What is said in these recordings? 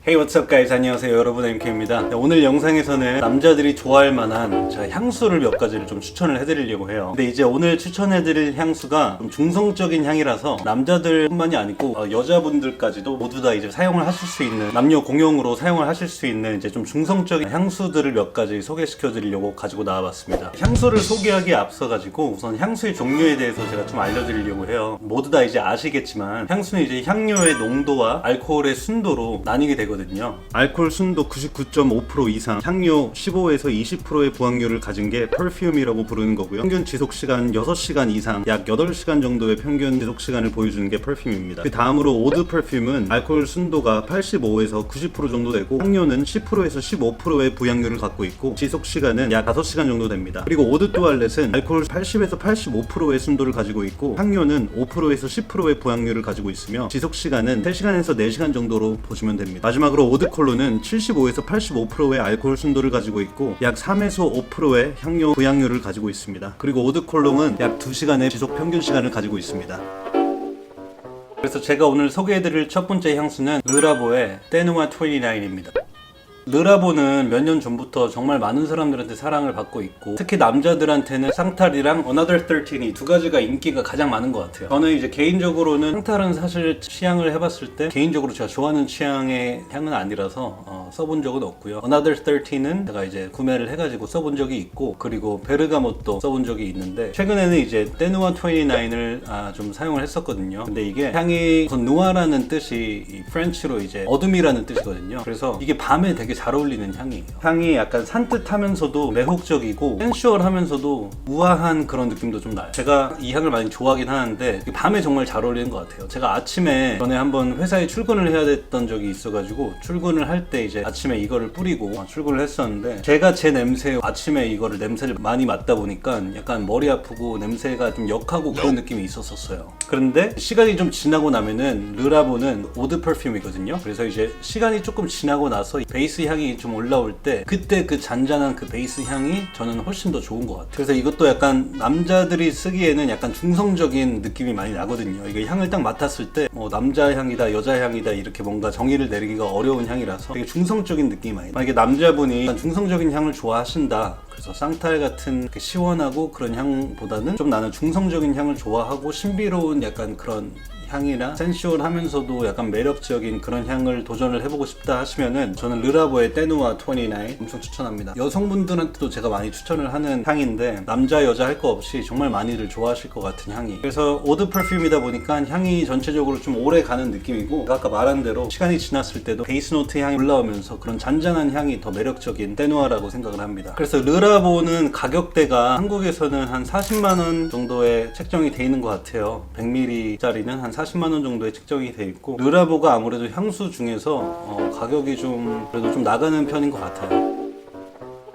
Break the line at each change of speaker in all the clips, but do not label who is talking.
Hey, what's up guys? 안녕하세요. 여러분, MK입니다. 오늘 영상에서는 남자들이 좋아할 만한 제가 향수를 몇 가지를 좀 추천을 해드리려고 해요. 근데 이제 오늘 추천해드릴 향수가 좀 중성적인 향이라서 남자들뿐만이 아니고 여자분들까지도 모두 다 이제 사용을 하실 수 있는, 남녀 공용으로 사용을 하실 수 있는 이제 좀 중성적인 향수들을 몇 가지 소개시켜드리려고 가지고 나와봤습니다. 향수를 소개하기에 앞서가지고 우선 향수의 종류에 대해서 제가 좀 알려드리려고 해요. 모두 다 이제 아시겠지만 향수는 이제 향료의 농도와 알코올의 순도로 나뉘게 되거든요. 알코올 순도 99.5% 이상, 향료 15에서 20%의 부합률을 가진 게 퍼퓸이라고 부르는 거고요. 평균 지속시간 6시간 이상, 약 8시간 정도의 평균 지속시간을 보여주는 게 퍼퓸입니다. 그 다음으로 오드 퍼퓸은 알코올 순도가 85에서 90% 정도 되고 향료는 10%에서 15%의 부향률을 갖고 있고 지속시간은 약 5시간 정도 됩니다. 그리고 오드 투알렛은 알코올 80에서 85%의 순도를 가지고 있고 향료는 5%에서 10%의 부향률을 가지고 있으며 지속시간은 3시간에서 4시간 정도로 보시면 됩니다. 마지막으로 오드 콜로는 75에서 85%의 알코올 순도를 가지고 있고 약 3에서 5%의 향료 부향률을 가지고 있습니다. 그리고 오드 콜롱은 약 2시간의 지속 평균 시간을 가지고 있습니다. 그래서 제가 오늘 소개해드릴 첫 번째 향수는 르라보의 테누아 29입니다. 르라보는 몇 년 전부터 정말 많은 사람들한테 사랑을 받고 있고 특히 남자들한테는 쌍탈이랑 Another 13이 두 가지가 인기가 가장 많은 것 같아요. 저는 이제 개인적으로는 쌍탈은 사실 취향을 해봤을 때 개인적으로 제가 좋아하는 취향의 향은 아니라서 써본 적은 없고요. Another 13은 제가 이제 구매를 해가지고 써본 적이 있고 그리고 베르가모또 써본 적이 있는데 최근에는 이제 테누아 29을 좀 사용을 했었거든요. 근데 이게 향이 우선 누아라는 뜻이 이 프렌치로 이제 어둠이라는 뜻이거든요. 그래서 이게 밤에 되게 잘 어울리는 향이에요. 향이 약간 산뜻하면서도 매혹적이고 센슈얼하면서도 우아한 그런 느낌도 좀 나요. 제가 이 향을 많이 좋아하긴 하는데 밤에 정말 잘 어울리는 것 같아요. 제가 아침에 전에 한번 회사에 출근을 해야 됐던 적이 있어가지고 출근을 할 때 이제 아침에 이거를 뿌리고 출근을 했었는데 제가 제 냄새 아침에 이거를 냄새를 많이 맡다 보니까 약간 머리 아프고 냄새가 좀 역하고 그런 느낌이 있었어요. 그런데 시간이 좀 지나고 나면은 르라보는 오드 퍼퓸이거든요. 그래서 이제 시간이 조금 지나고 나서 베이스 향이 좀 올라올 때 그때 그 잔잔한 그 베이스 향이 저는 훨씬 더 좋은 것 같아요. 그래서 이것도 약간 남자들이 쓰기에는 약간 중성적인 느낌이 많이 나거든요. 이거 향을 딱 맡았을 때 남자 향이다 여자 향이다 이렇게 뭔가 정의를 내리기가 어려운 향이라서 되게 중성적인 느낌이 많이 나요. 만약에 남자분이 약간 중성적인 향을 좋아하신다 그래서 쌍탈 같은 시원하고 그런 향보다는 좀 나는 중성적인 향을 좋아하고 신비로운 약간 그런 향이나 센슈얼하면서도 약간 매력적인 그런 향을 도전을 해보고 싶다 하시면은 저는 르라보의 테누아 29 엄청 추천합니다. 여성분들한테도 제가 많이 추천을 하는 향인데 남자 여자 할 거 없이 정말 많이들 좋아하실 것 같은 향이. 그래서 오드 퍼퓸이다 보니까 향이 전체적으로 좀 오래 가는 느낌이고 아까 말한 대로 시간이 지났을 때도 베이스 노트 향이 올라오면서 그런 잔잔한 향이 더 매력적인 테누아라고 생각을 합니다. 그래서 르라보는 가격대가 한국에서는 한 40만원 정도에 책정이 돼 있는 것 같아요. 100ml짜리는 한 40만원 정도에 책정이 돼 있고 르라보가 아무래도 향수 중에서 가격이 좀 그래도 좀 나가는 편인 것 같아요.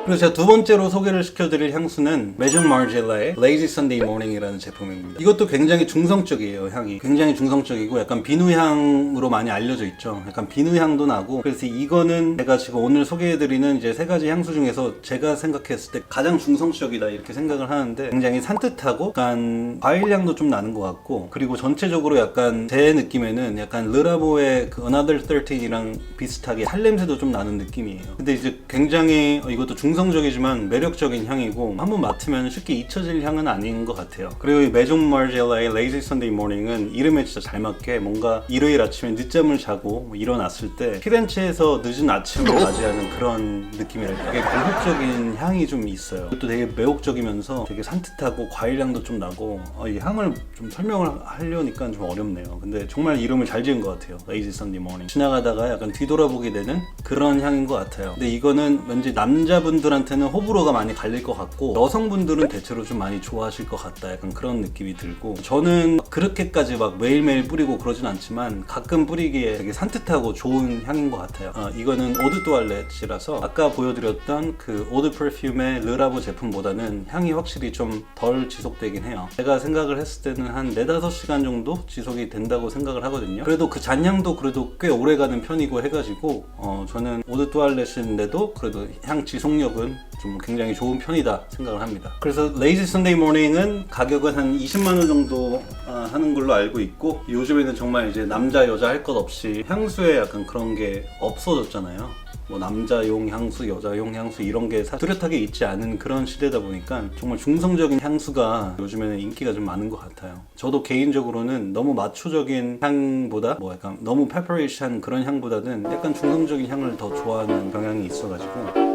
그리고 제가 두 번째로 소개를 시켜드릴 향수는 Maison Margiela의 Lazy Sunday Morning이라는 제품입니다. 이것도 굉장히 중성적이에요. 향이 굉장히 중성적이고 약간 비누향으로 많이 알려져 있죠. 약간 비누향도 나고 그래서 이거는 제가 지금 오늘 소개해드리는 이제 세 가지 향수 중에서 제가 생각했을 때 가장 중성적이다 이렇게 생각을 하는데 굉장히 산뜻하고 약간 과일향도 좀 나는 것 같고 그리고 전체적으로 약간 제 느낌에는 약간 르라보의 그 Another 13이랑 비슷하게 살냄새도 좀 나는 느낌이에요. 근데 이제 굉장히 이것도 중성적이지만 매력적인 향이고 한번 맡으면 쉽게 잊혀질 향은 아닌 것 같아요. 그리고 이 메종 마르젤라의 Lazy Sunday Morning은 이름에 진짜 잘 맞게 뭔가 일요일 아침에 늦잠을 자고 일어났을 때 피렌체에서 늦은 아침을 맞이하는 그런 느낌이랄까. 되게 고급적인 향이 좀 있어요. 또 되게 매혹적이면서 되게 산뜻하고 과일향도 좀 나고 이 향을 좀 설명을 하려니까 좀 어렵네요. 근데 정말 이름을 잘 지은 것 같아요. Lazy Sunday Morning. 지나가다가 약간 뒤돌아보게 되는 그런 향인 것 같아요. 근데 이거는 왠지 남자분들한테는 호불호가 많이 갈릴 것 같고 여성분들은 대체로 좀 많이 좋아하실 것 같다 약간 그런 느낌이 들고 저는 그렇게까지 막 매일매일 뿌리고 그러진 않지만 가끔 뿌리기에 되게 산뜻하고 좋은 향인 것 같아요. 이거는 오드 투알렛이라서 아까 보여드렸던 그 오드 퍼퓸의 르라보 제품보다는 향이 확실히 좀 덜 지속되긴 해요. 제가 생각을 했을 때는 한 4-5시간 정도 지속이 된다고 생각을 하거든요. 그래도 그 잔향도 그래도 꽤 오래 가는 편이고 해가지고 저는 오드 투알렛인데도 그래도 향 지속력은 성적은 좀 굉장히 좋은 편이다 생각을 합니다. 그래서 레이지 선데이 모닝은 가격은 한 20만 원 정도 하는 걸로 알고 있고, 요즘에는 정말 이제 남자 여자 할 것 없이 향수에 약간 그런 게 없어졌잖아요. 뭐 남자용 향수, 여자용 향수 이런 게 뚜렷하게 있지 않은 그런 시대다 보니까 정말 중성적인 향수가 요즘에는 인기가 좀 많은 것 같아요. 저도 개인적으로는 너무 마초적인 향보다 뭐 약간 너무 페퍼리시한 그런 향보다는 약간 중성적인 향을 더 좋아하는 경향이 있어가지고,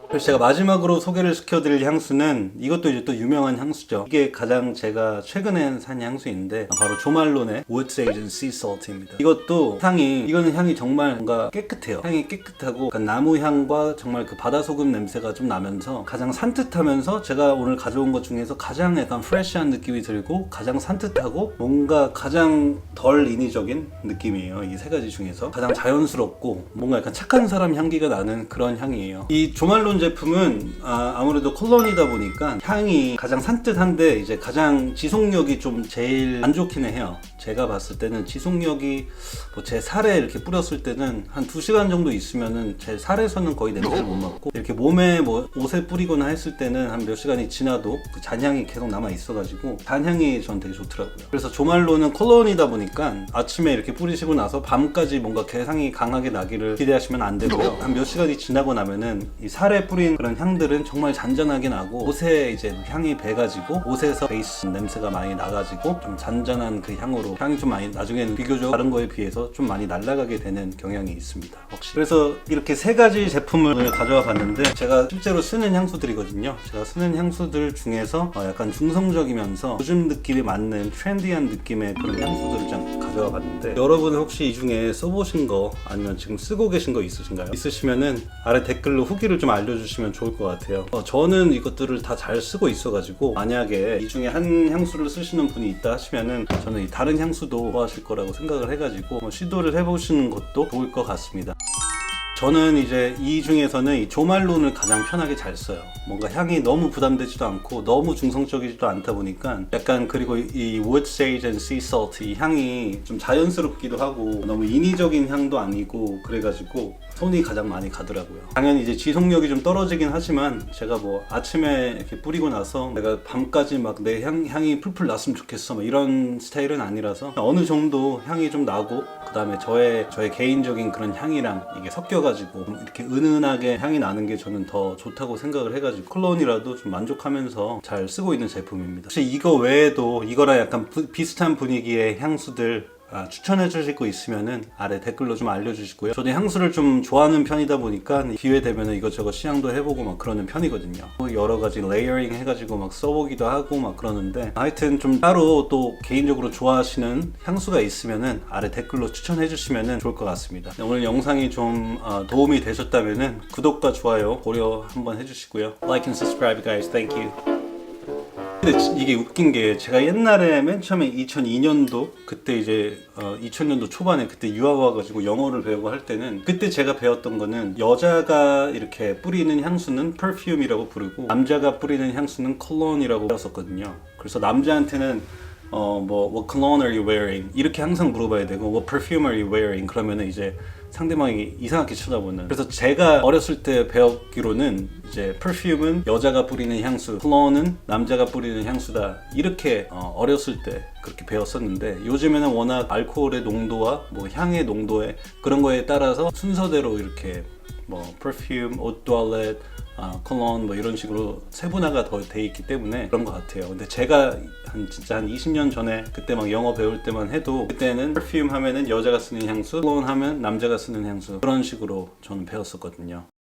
그래서 제가 마지막으로 소개를 시켜드릴 향수는 이것도 이제 또 유명한 향수죠. 이게 가장 제가 최근에 산 향수인데 바로 조말론의 Wood Sage and Sea Salt입니다. 이것도 이거는 향이 정말 뭔가 깨끗해요. 향이 깨끗하고 약간 나무 향과 정말 그 바다소금 냄새가 좀 나면서 가장 산뜻하면서 제가 오늘 가져온 것 중에서 가장 약간 프레시한 느낌이 들고 가장 산뜻하고 뭔가 가장 덜 인위적인 느낌이에요. 이 세 가지 중에서 가장 자연스럽고 뭔가 약간 착한 사람 향기가 나는 그런 향이에요. 이 조말론 제품은 아무래도 콜론이다 보니까 향이 가장 산뜻한데 이제 가장 지속력이 좀 제일 안 좋긴 해요. 제가 봤을 때는 지속력이 뭐 제 살에 이렇게 뿌렸을 때는 한 2시간 정도 있으면은 제 살에서는 거의 냄새를 못 맡고, 이렇게 몸에 뭐 옷에 뿌리거나 했을 때는 한 몇 시간이 지나도 그 잔향이 계속 남아 있어가지고 잔향이 전 되게 좋더라고요. 그래서 조말론은 콜론이다 보니까 아침에 이렇게 뿌리시고 나서 밤까지 뭔가 개향이 강하게 나기를 기대하시면 안 되고요. 한 몇 시간이 지나고 나면은 이 살에 뿌린 그런 향들은 정말 잔잔하게 나고 옷에 이제 향이 배가지고 옷에서 베이스 냄새가 많이 나가지고 좀 잔잔한 그 향으로 향이 좀 많이 나중에는 비교적 다른 거에 비해서 좀 많이 날아가게 되는 경향이 있습니다. 확실히. 그래서 이렇게 세 가지 제품을 가져와 봤는데 제가 실제로 쓰는 향수들이거든요. 제가 쓰는 향수들 중에서 약간 중성적이면서 요즘 느낌에 맞는 트렌디한 느낌의 그런 향수들을 좀 가져와 봤는데, 여러분 혹시 이 중에 써보신 거 아니면 지금 쓰고 계신 거 있으신가요? 있으시면은 아래 댓글로 후기를 좀 알려주시면 좋을 것 같아요. 저는 이것들을 다 잘 쓰고 있어가지고 만약에 이 중에 한 향수를 쓰시는 분이 있다 하시면은 저는 이 다른 향수도 좋아하실 거라고 생각을 해가지고 시도를 해보시는 것도 좋을 것 같습니다. 저는 이제 이 중에서는 이 조말론을 가장 편하게 잘 써요. 뭔가 향이 너무 부담되지도 않고 너무 중성적이지도 않다 보니까 약간, 그리고 이 Wood Sage and Sea Salt 이 향이 좀 자연스럽기도 하고 너무 인위적인 향도 아니고 그래가지고 손이 가장 많이 가더라고요. 당연히 이제 지속력이 좀 떨어지긴 하지만 제가 뭐 아침에 이렇게 뿌리고 나서 내가 밤까지 막 내 향이 풀풀 났으면 좋겠어 막 이런 스타일은 아니라서 어느 정도 향이 좀 나고, 그 다음에 저의 개인적인 그런 향이랑 이게 섞여가지고 이렇게 은은하게 향이 나는 게 저는 더 좋다고 생각을 해가지고 콜론이라도 좀 만족하면서 잘 쓰고 있는 제품입니다. 혹시 이거 외에도 이거랑 약간 비슷한 분위기의 향수들 추천해 주실 거 있으면은 아래 댓글로 좀 알려주시고요. 저도 향수를 좀 좋아하는 편이다 보니까 기회 되면 이것저것 시향도 해보고 막 그러는 편이거든요. 여러 가지 레이어링 해가지고 막 써보기도 하고 막 그러는데, 하여튼 좀 따로 또 개인적으로 좋아하시는 향수가 있으면은 아래 댓글로 추천해 주시면은 좋을 것 같습니다. 오늘 영상이 좀 도움이 되셨다면은 구독과 좋아요 고려 한번 해주시고요. Like and subscribe, guys. Thank you. 근데 이게 웃긴 게, 제가 옛날에 맨 처음에 2002년도 그때 이제 2000년도 초반에 그때 유학 와가지고 영어를 배우고 할 때는, 그때 제가 배웠던 거는 여자가 이렇게 뿌리는 향수는 perfume이라고 부르고 남자가 뿌리는 향수는 cologne이라고 배웠었거든요. 그래서 남자한테는 what cologne are you wearing? 이렇게 항상 물어봐야 되고, what perfume are you wearing? 그러면은 이제 상대방이 이상하게 쳐다보는. 그래서 제가 어렸을 때 배웠기로는 이제 perfume은 여자가 뿌리는 향수, cologne은 남자가 뿌리는 향수다. 이렇게 어렸을 때 그렇게 배웠었는데, 요즘에는 워낙 알코올의 농도와 뭐 향의 농도에 그런 거에 따라서 순서대로 이렇게 뭐 perfume, eau de toilette, 콜론 뭐 이런 식으로 세분화가 더 돼 있기 때문에 그런 것 같아요. 근데 제가 진짜 한 20년 전에 그때 막 영어 배울 때만 해도 그때는 perfume 하면은 여자가 쓰는 향수, 콜론 하면 남자가 쓰는 향수, 그런 식으로 저는 배웠었거든요.